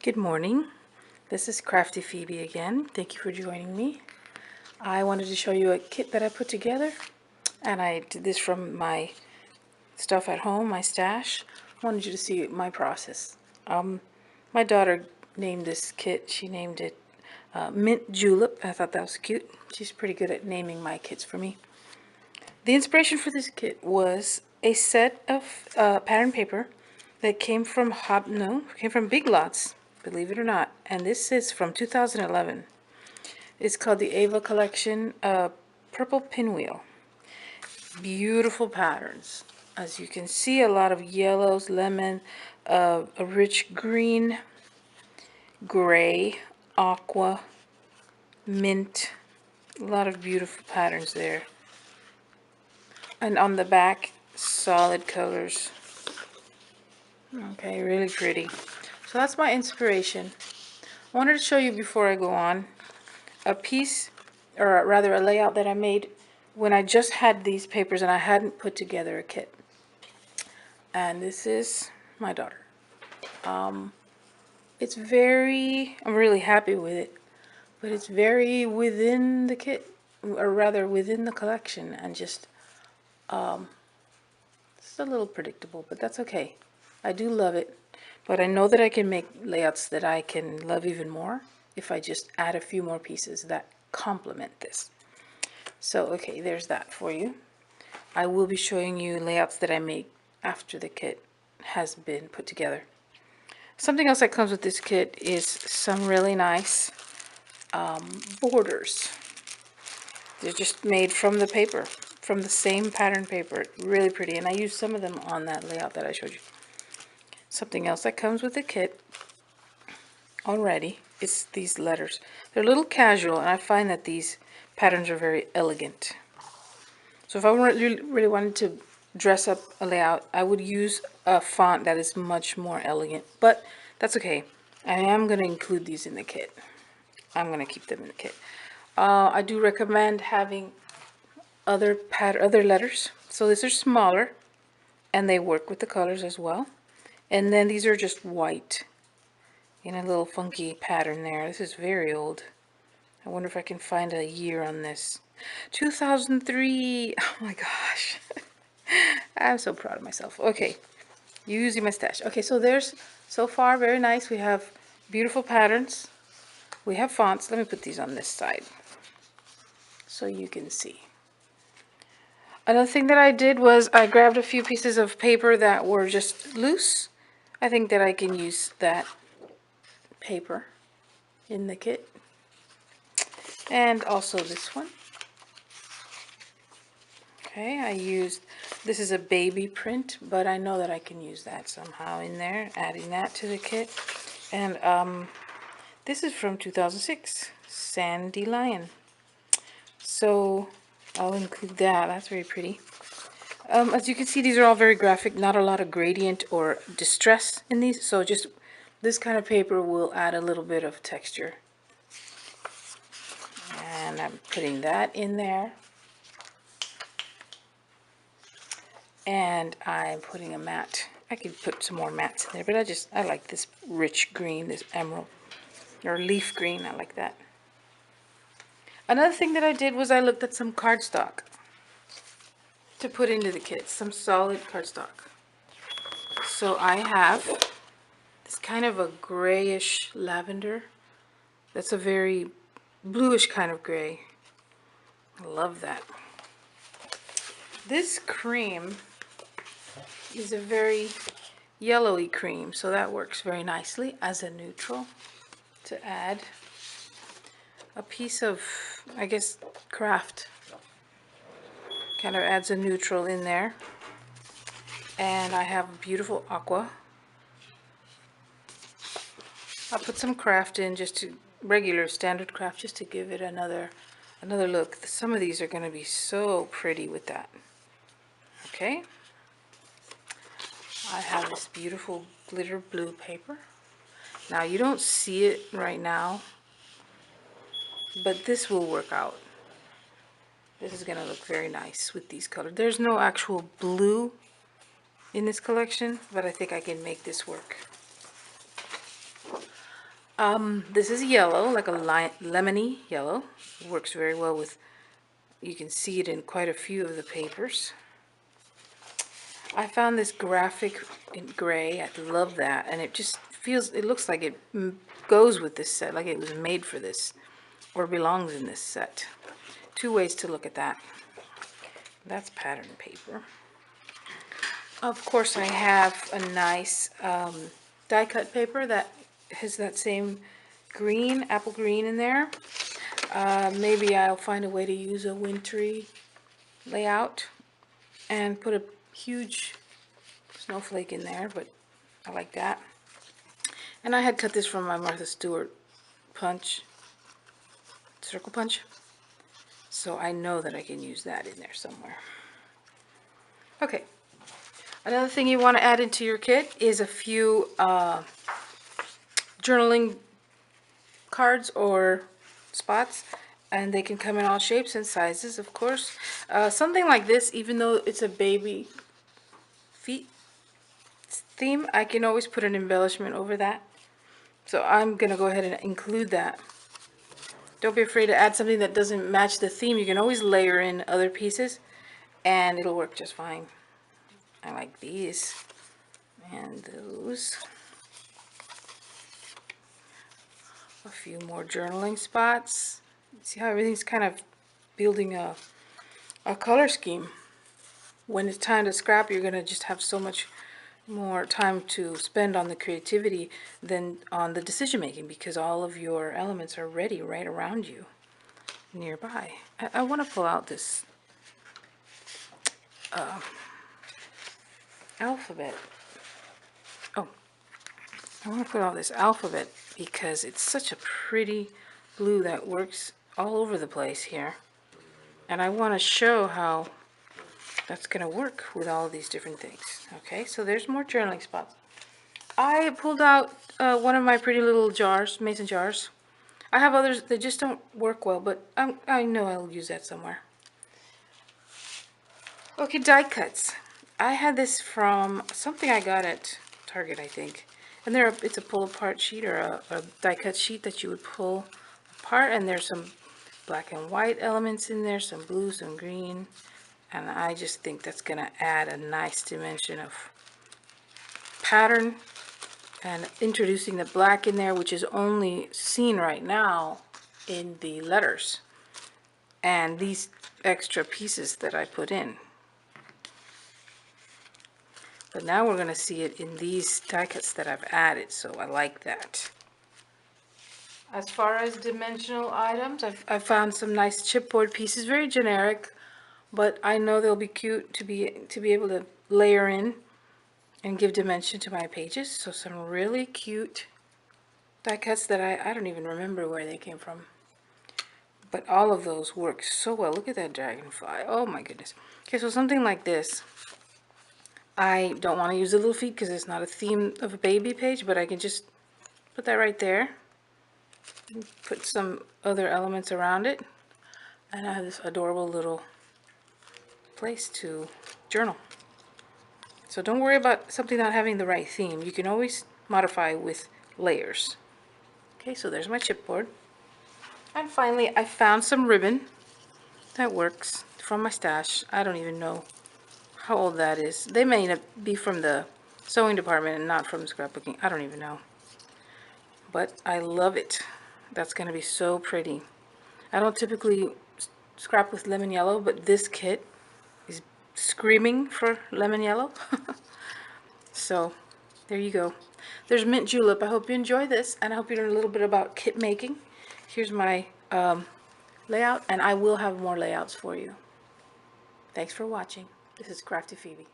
Good morning. This is Crafty Phoebe again. Thank you for joining me. I wanted to show you a kit that I put together, and I did this from my stuff at home, my stash. I wanted you to see my process. My daughter named this kit. She named it Mint Julep. I thought that was cute. She's pretty good at naming my kits for me. The inspiration for this kit was a set of pattern paper that came from Big Lots, believe it or not. And this is from 2011. It's called the Ava Collection Purple Pinwheel. Beautiful patterns. As you can see, a lot of yellows, lemon, a rich green, gray, aqua, mint. A lot of beautiful patterns there. And on the back, solid colors. Okay, really pretty. So that's my inspiration. I wanted to show you before I go on a piece, or rather a layout that I made when I just had these papers and I hadn't put together a kit. And this is my daughter. I'm really happy with it, but it's very within the kit, or rather within the collection, and just it's a little predictable, but that's okay. I do love it, but I know that I can make layouts that I can love even more if I just add a few more pieces that complement this. So, okay, there's that for you. I will be showing you layouts that I make after the kit has been put together. Something else that comes with this kit is some really nice borders. They're just made from the paper, from the same pattern paper. Really pretty, and I used some of them on that layout that I showed you. Something else that comes with the kit already is these letters. They're a little casual, and I find that these patterns are very elegant. So if I really wanted to dress up a layout, I would use a font that is much more elegant, but that's okay. I am going to include these in the kit. I'm going to keep them in the kit. I do recommend having other letters. So these are smaller, and they work with the colors as well. And then these are just white in a little funky pattern there. This is very old. I wonder if I can find a year on this. 2003. Oh my gosh. I'm so proud of myself. Okay, using my stash. Okay, so there's, so far, very nice. We have beautiful patterns. We have fonts. Let me put these on this side so you can see. Another thing that I did was I grabbed a few pieces of paper that were just loose. I think that I can use that paper in the kit. And also this one. Okay, this is a baby print, but I know that I can use that somehow in there, adding that to the kit. And this is from 2006, Sandy Lion. So I'll include that. That's very pretty. As you can see, these are all very graphic, not a lot of gradient or distress in these, so just this kind of paper will add a little bit of texture. And I'm putting that in there. And I'm putting a matte. I could put some more mattes in there, but I like this rich green, this emerald, or leaf green. I like that. Another thing that I did was I looked at some cardstock to put into the kit, some solid cardstock. So I have this kind of a grayish lavender. That's a very bluish kind of gray. I love that. This cream is a very yellowy cream, so that works very nicely as a neutral to add a piece of, I guess, craft. Kind of adds a neutral in there. And I have beautiful aqua. I'll put some craft in, just to regular standard craft, just to give it another look. Some of these are going to be so pretty with that. Okay. I have this beautiful glitter blue paper. Now you don't see it right now, but this will work out. This is going to look very nice with these colors. There's no actual blue in this collection, but I think I can make this work. This is yellow, like a lemony yellow. Works very well with, you can see it in quite a few of the papers. I found this graphic in gray. I love that, and it just feels, it looks like it goes with this set, like it was made for this, or belongs in this set. Two ways to look at that. That's pattern paper. Of course, I have a nice die cut paper that has that same green, apple green in there. Maybe I'll find a way to use a wintry layout and put a huge snowflake in there, but I like that. And I had cut this from my Martha Stewart punch, circle punch, so I know that I can use that in there somewhere. Okay, another thing you want to add into your kit is a few journaling cards or spots, and they can come in all shapes and sizes, of course. Something like this, even though it's a baby feet theme, I can always put an embellishment over that. So I'm gonna go ahead and include that. Don't be afraid to add something that doesn't match the theme. You can always layer in other pieces and it'll work just fine. I like these and those. A few more journaling spots. See how everything's kind of building a color scheme. When it's time to scrap, you're gonna just have so much more time to spend on the creativity than on the decision making, because all of your elements are ready right around you nearby. I want to pull out this alphabet. Oh, I want to put out this alphabet because it's such a pretty blue that works all over the place here, and I want to show how that's going to work with all of these different things. Okay, so there's more journaling spots. I pulled out one of my pretty little jars, mason jars. I have others that just don't work well, but I know I'll use that somewhere. Okay, die cuts. I had this from something I got at Target, I think. And it's a pull apart sheet, or a die cut sheet that you would pull apart, and there's some black and white elements in there, some blue, some green, and I just think that's gonna add a nice dimension of pattern, and introducing the black in there, which is only seen right now in the letters and these extra pieces that I put in. But now we're going to see it in these die cuts that I've added, so I like that. As far as dimensional items, I've found some nice chipboard pieces, very generic, but I know they'll be cute to be able to layer in and give dimension to my pages. So some really cute die cuts that I don't even remember where they came from, but all of those work so well. Look at that dragonfly. Oh my goodness. Okay, so something like this. I don't want to use the little feet because it's not a theme of a baby page, but I can just put that right there, put some other elements around it, and I have this adorable little place to journal. So don't worry about something not having the right theme. You can always modify with layers. Okay, so there's my chipboard. And finally, I found some ribbon that works from my stash. I don't even know how old that is. They may be from the sewing department and not from scrapbooking. I don't even know. But I love it. That's going to be so pretty. I don't typically scrap with lemon yellow, but this kit is screaming for lemon yellow. So there you go. There's mint julep. I hope you enjoy this, and I hope you learn a little bit about kit making. Here's my layout, and I will have more layouts for you. Thanks for watching. This is Crafty Phoebe.